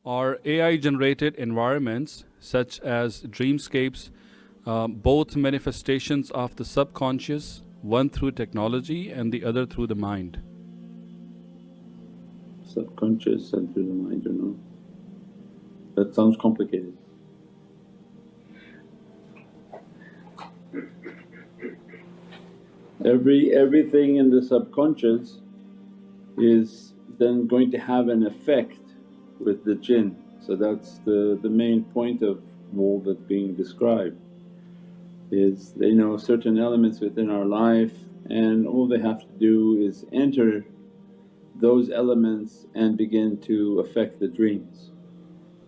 Are AI generated environments such as dreamscapes both manifestations of the subconscious, one through technology and the other through the mind? Subconscious and through the mind, that sounds complicated. Everything in the subconscious is then going to have an effect with the jinn. So that's the main point of all that's being described, is they know certain elements within our life and all they have to do is enter those elements and begin to affect the dreams.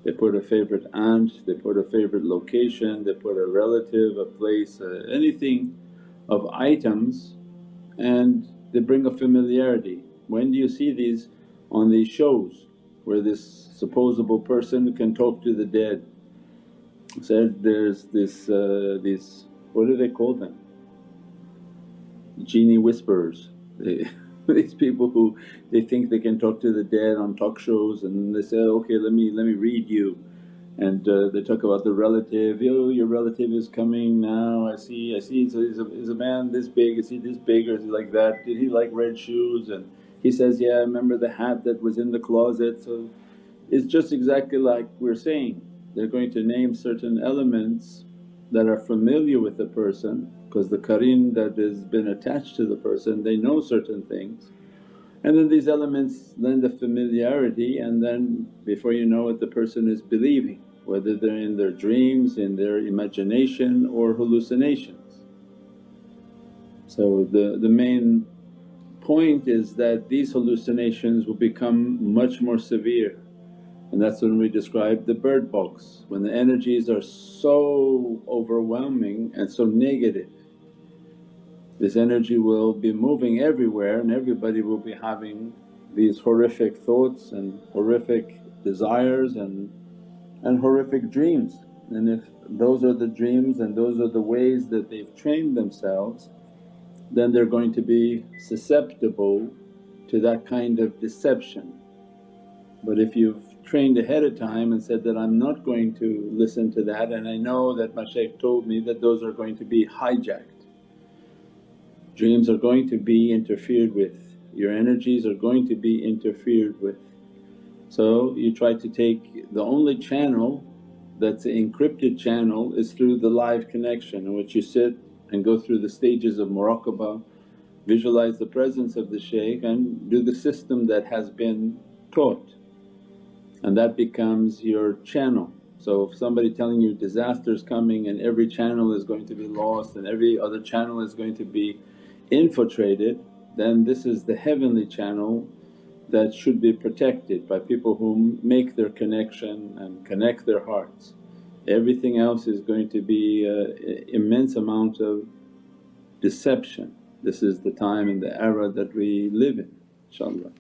They put a favourite aunt, they put a favourite location, they put a relative, a place, anything of items, and they bring a familiarity. When do you see these? On these shows where this supposable person can talk to the dead. Said there's these, what do they call them? Genie whisperers. These people who they think they can talk to the dead on talk shows, and they say, okay let me read you, and they talk about the relative, yo your relative is coming now, I see so he's a man this big, is he this big or is he like that, did he like red shoes, and he says, yeah I remember the hat that was in the closet. So it's just exactly like we're saying, they're going to name certain elements that are familiar with the person because the qareen that has been attached to the person, they know certain things. And then these elements lend a familiarity, and then before you know it the person is believing, whether they're in their dreams, in their imagination or hallucinations. So the main point is that these hallucinations will become much more severe, and that's when we describe the bird box, when the energies are so overwhelming and so negative. This energy will be moving everywhere and everybody will be having these horrific thoughts and horrific desires and horrific dreams. And if those are the dreams and those are the ways that they've trained themselves, then they're going to be susceptible to that kind of deception. But if you've trained ahead of time and said that, I'm not going to listen to that, and I know that my shaykh told me that those are going to be hijacked. Dreams are going to be interfered with, your energies are going to be interfered with. So you try to take the only channel that's an encrypted channel is through the live connection, in which you sit and go through the stages of muraqabah, visualize the presence of the shaykh and do the system that has been taught, and that becomes your channel. So if somebody telling you disaster's coming and every channel is going to be lost and every other channel is going to be infiltrated, then this is the heavenly channel that should be protected by people who make their connection and connect their hearts. Everything else is going to be immense amount of deception. This is the time and the era that we live in, inshaAllah.